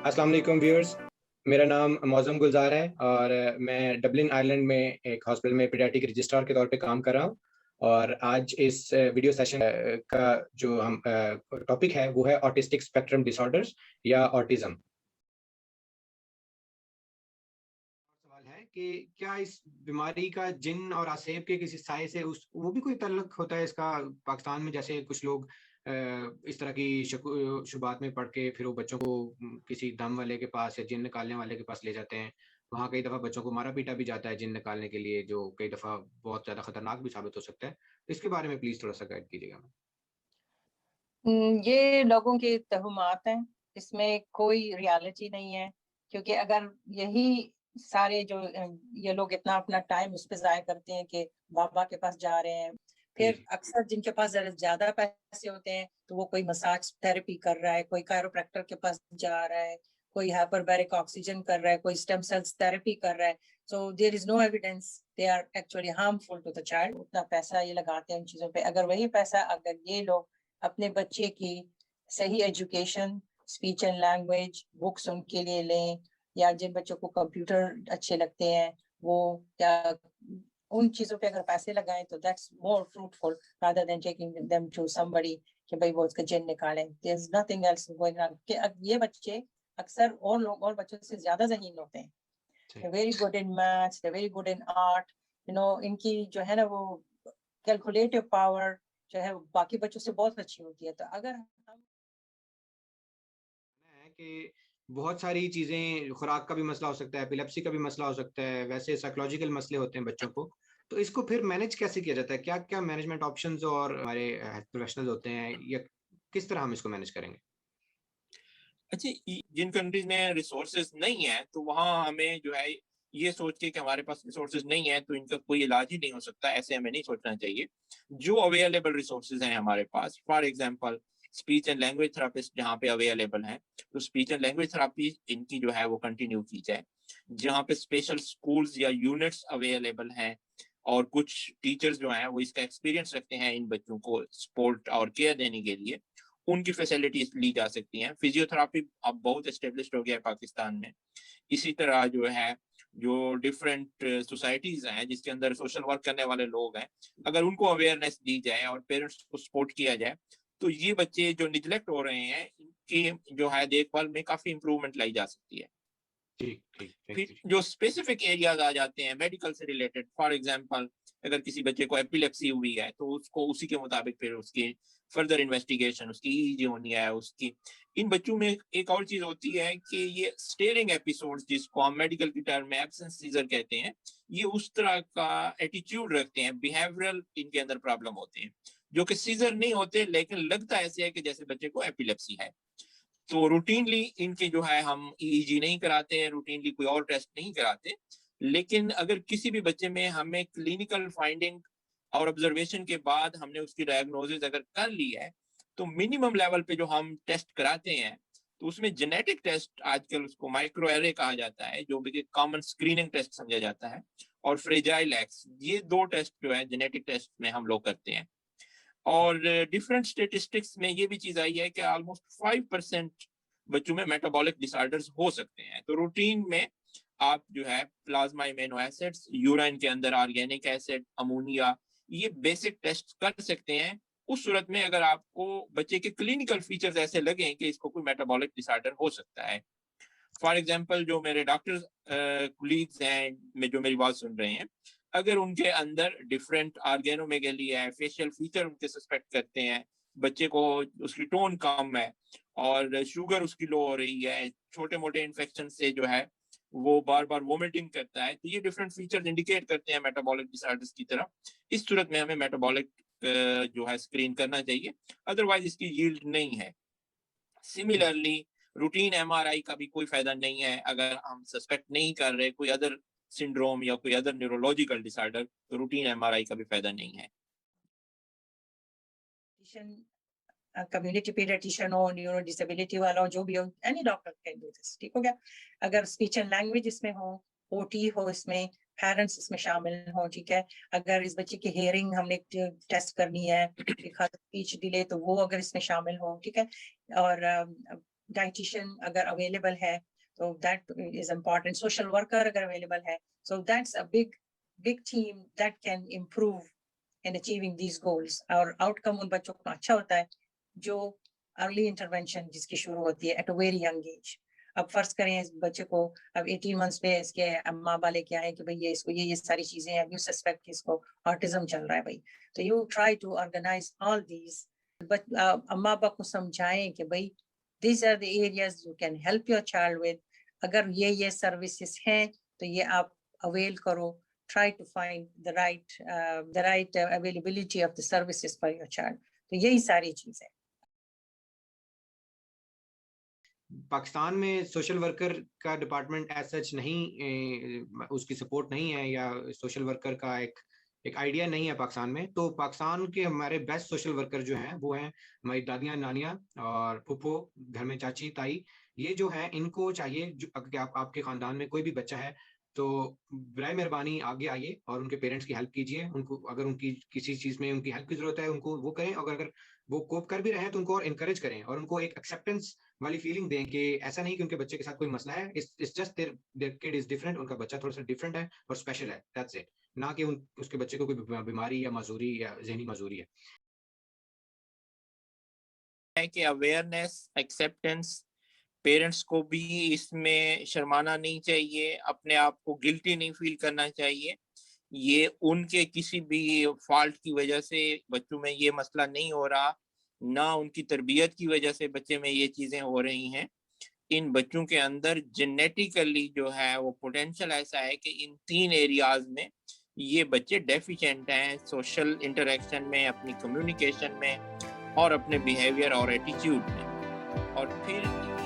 अस्सलाम वालेकुम व्यूअर्स। मेरा नाम मौज़म गुलज़ार है और मैं डबलिन आयरलैंड में एक हॉस्पिटल में पीडियाट्रिक रजिस्ट्रार के तौर पे काम कर रहा हूँ। और आज इस वीडियो सेशन का जो हम टॉपिक है वो है ऑटिस्टिक स्पेक्ट्रम डिसऑर्डर्स या ऑटिज़्म। सवाल है कि क्या इस बीमारी का जिन और आसेब के किसी साए से उस वो भी कोई ताल्लुक होता है इसका? पाकिस्तान में जैसे कुछ लोग इस तरह की शुबात में पढ़ के फिर वो बच्चों को किसी दम वाले के पास या जिन निकालने वाले के पास ले जाते हैं। वहाँ कई दफ़ा बच्चों को मारा-पीटा भी जाता है जिन निकालने के लिए, जो कई दफ़ा बहुत ज़्यादा खतरनाक भी साबित हो सकता है। तो इसके बारे में प्लीज़ थोड़ा-सा गाइड कीजिएगा। ये लोगों की तहमत हैं, इसमें कोई रियलिटी नहीं है, क्योंकि अगर यही सारे जो ये लोग इतना अपना टाइम उस पे ज़ाया करते हैं कि बाबा के पास जा रहे हैं, जी, फिर अक्सर जिनके पास ज़्यादा पैसे होते हैं, तो वो कोई मसाज थेरेपी कर रहा है, कोई कायरोप्रैक्टर के पास जा रहा है, कोई हाइपरबारिक ऑक्सीजन कर रहा है, कोई स्टेम सेल्स थेरेपी कर रहा है। So there is no evidence they are actually harmful to the child. उतना पैसा ये लगाते हैं इन चीज़ों पे। अगर वही पैसा अगर ये लोग अपने बच्चे की सही education, speech and language, books उनके लिए लें, या जिन बच्चों को कंप्यूटर अच्छे लगते हैं, वो या उन चीज़ों पे अगर पैसे लगाएँ तो that's more fruitful rather than taking them to somebody कि भई वो उसका जिन निकालें। There is nothing else going on कि अब ये बच्चे अक्सर और बच्चों से ज़्यादा ज़हीन होते हैं। जी। They are very good in maths, they are very good in art, इनकी जो है ना वो कैलकुलेटिव पावर जो है वो बाकी बच्चों से बहुत अच्छी होती है। तो अगर हम है कि बहुत सारी चीज़ें खुराक का भी मसला हो सकता है, एपिलेप्सी का भी मसला हो सकता है, वैसे साइकोलॉजिकल मसले होते हैं बच्चों को। तो इसको फिर मैनेज कैसे किया जाता है? क्या-क्या मैनेजमेंट ऑप्शंस और हमारे हेल्थ प्रोफेशनल्स होते हैं या किस तरह हम इसको मैनेज करेंगे? अच्छा, जिन कंट्रीज में रिसोर्सेज नहीं है तो वहां हमें जो है ये सोच के कि हमारे पास रिसोर्सेज नहीं है तो इनका कोई इलाज ही नहीं हो सकता, ऐसे हमें नहीं सोचना चाहिए। जो अवेलेबल रिसोर्सेज हैं हमारे पास, for example speech and language therapist जहाँ पे अवेलेबल हैं, तो स्पीच एंड लैंग्वेज थेरापी इनकी जो है वो कंटिन्यू की जाए। जहाँ पे स्पेशल स्कूल्स या यूनिट्स अवेलेबल हैं और कुछ टीचर्स जो हैं वो इसका एक्सपीरियंस रखते हैं इन बच्चों को सपोर्ट और केयर देने के लिए, उनकी फैसिलिटीज ली जा सकती हैं। फिजियोथेरापी अब बहुत एस्टेब्लिश्ड हो गया है पाकिस्तान में। इसी तरह जो है, जो डिफरेंट सोसाइटीज हैं जिसके अंदर सोशल वर्क करने वाले लोग हैं, अगर उनको अवेयरनेस दी जाए और पेरेंट्स को सपोर्ट किया जाए, तो ये बच्चे जो निग्लेक्ट हो रहे हैं इनकी जो है देखभाल में काफी इंप्रूवमेंट लाई जा सकती है। ठीक, ठीक, थैंक फिर यू। जो स्पेसिफिक एरियाज आ जाते हैं मेडिकल से रिलेटेड, फॉर एग्जांपल अगर किसी बच्चे को एपिलेप्सी हुई है तो उसको उसी के मुताबिक फिर उसकी फर्दर इन्वेस्टिगेशन, उसकी ईईजी होनी है उसकी। इन बच्चों में एक और चीज होती है कि ये स्टेरिंग एपिसोड्स, जिसको हम मेडिकल की टर्म में एब्सेंस सीजर कहते हैं, ये उस तरह का एटीट्यूड रखते हैं, बिहेवियरल इनके अंदर प्रॉब्लम होते हैं, जो कि सीजर नहीं होते लेकिन लगता ऐसे है कि जैसे बच्चे को एपिलेप्सी है। तो रूटीनली इनके जो है हम ईईजी नहीं कराते हैं, रूटीनली कोई और टेस्ट नहीं कराते। लेकिन अगर किसी भी बच्चे में हमें क्लिनिकल फाइंडिंग और ऑब्जर्वेशन के बाद हमने उसकी डायग्नोसिस अगर कर ली है, तो मिनिमम लेवल पे जो हम टेस्ट कराते हैं, तो उसमें जेनेटिक टेस्ट, आजकल उसको माइक्रो एरे कहा जाता है, जो भी कॉमन स्क्रीनिंग टेस्ट समझा जाता है, और फ्रेजाइल एक्स, ये दो टेस्ट जो है जेनेटिक टेस्ट में हम लोग करते हैं। और डिफरेंट स्टेटिस्टिक्स में ये भी चीज आई है कि ऑलमोस्ट 5% बच्चों में मेटाबॉलिक डिसऑर्डर्स हो सकते हैं। तो रूटीन में आप जो है प्लाज्मा इम्यूनो एसिड्स, यूरिन के अंदर ऑर्गेनिक एसिड, अमोनिया, ये बेसिक टेस्ट कर सकते हैं। उस सूरत में अगर आपको बच्चे के क्लिनिकल फीचर्स ऐसे लगे कि इसको कोई मेटाबॉलिक डिसऑर्डर हो सकता है, फॉर एग्जाम्पल जो मेरे डॉक्टर कुलीग्स हैं जो मेरी बात सुन रहे हैं, अगर उनके अंदर डिफरेंट ऑर्गेनोमेगेली है, फेशियल फीचर उनके सस्पेक्ट करते हैं, बच्चे को उसकी टोन कम है और शुगर उसकी लो हो रही है, छोटे मोटे इन्फेक्शन से जो है वो बार बार वोमिटिंग करता है, तो ये डिफरेंट फीचर्स इंडिकेट करते हैं मेटाबॉलिक डिसऑर्डर्स की तरफ। इस सूरत में हमें मेटाबॉलिक जो है स्क्रीन करना चाहिए, अदरवाइज इसकी यील्ड नहीं है। सिमिलरली रूटीन एमआरआई का भी कोई फायदा नहीं है अगर हम सस्पेक्ट नहीं कर रहे कोई अदर सिंड्रोम या कोई अदर न्यूरोलॉजिकल डिसऑर्डर, तो रूटीन एमआरआई का भी फायदा नहीं है। कम्युनिटी पीडियाट्रिशियन हो, न्यूरो डिसेबिलिटी वाला हो, जो भी हो, any doctor can do this. ठीक हो गया? अगर स्पीच एंड लैंग्वेज इसमें हो, ओटी हो इसमें, पेरेंट्स इसमें शामिल हो, ठीक है? अगर इस बच्चे की हियरिंग हमने टेस्ट करनी है, स्पीच डिले, तो वो अगर इसमें शामिल हो, ठीक है? और डाइटिशियन अगर अवेलेबल है तो that is important, social worker अगर अवेलेबल है, so that's a big team that can improve in achieving these goals. और आउटकम उन बच्चों का अच्छा होता है जो अर्ली इंटरवेंशन जिसकी शुरू होती है at a very young age. अब फर्ज करें इस बच्चे को अब 18 मंथ्स पे इसके अम्मा वाले क्या है कि भाई ये इसको ये सारी चीजें हैं, यू सस्पेक्ट कि इसको ऑटिज्म चल रहा है भाई, तो you try to organise all these, but अम्मा पापा को समझाएं कि भाई these are the areas you can help your child with, अगर ये सर्विसेज हैं तो ये आप अवेल करो, try to find the right availability of the services for your child, तो यही सारी चीजें। पाकिस्तान में सोशल वर्कर का डिपार्टमेंट एज सच नहीं, उसकी सपोर्ट नहीं है या सोशल वर्कर का एक आइडिया नहीं है पाकिस्तान में। तो पाकिस्तान के हमारे बेस्ट सोशल वर्कर जो हैं वो हैं हमारी दादियाँ नानियाँ और फूफो, घर में चाची ताई, ये जो है इनको चाहिए अगर आपके खानदान में कोई भी बच्चा है तो बराए मेहरबानी आगे आइए और उनके पेरेंट्स की हेल्प कीजिए। उनको अगर उनकी किसी चीज में उनकी हेल्प की जरूरत है उनको वो करें, अगर वो कोप कर भी रहे हैं तो उनको और इनकरेज करें और उनको एक एक्सेप्टेंस वाली फीलिंग दें कि ऐसा नहीं कि उनके बच्चे के साथ कोई मसला है, it's just their kid is different, उनका बच्चा थोड़ा सा डिफरेंट है और स्पेशल है, दैट्स इट, ना कि उसके बच्चे को कोई बीमारी या माजूरी या ज़हनी माजूरी है। कि अवेयरनेस, एक्सेप्टेंस, पेरेंट्स को भी इसमें शर्माना नहीं चाहिए, अपने आप को गिल्टी नहीं फील करना चाहिए। ये उनके किसी भी फॉल्ट की वजह से बच्चों में ये मसला नहीं हो रहा, ना उनकी तरबियत की वजह से बच्चे में ये चीज़ें हो रही हैं। इन बच्चों के अंदर जेनेटिकली जो है वो पोटेंशियल ऐसा है कि इन 3 एरियाज में ये बच्चे डेफिशिएंट हैं, सोशल इंटरेक्शन में, अपनी कम्युनिकेशन में और अपने बिहेवियर और एटीट्यूड में। और फिर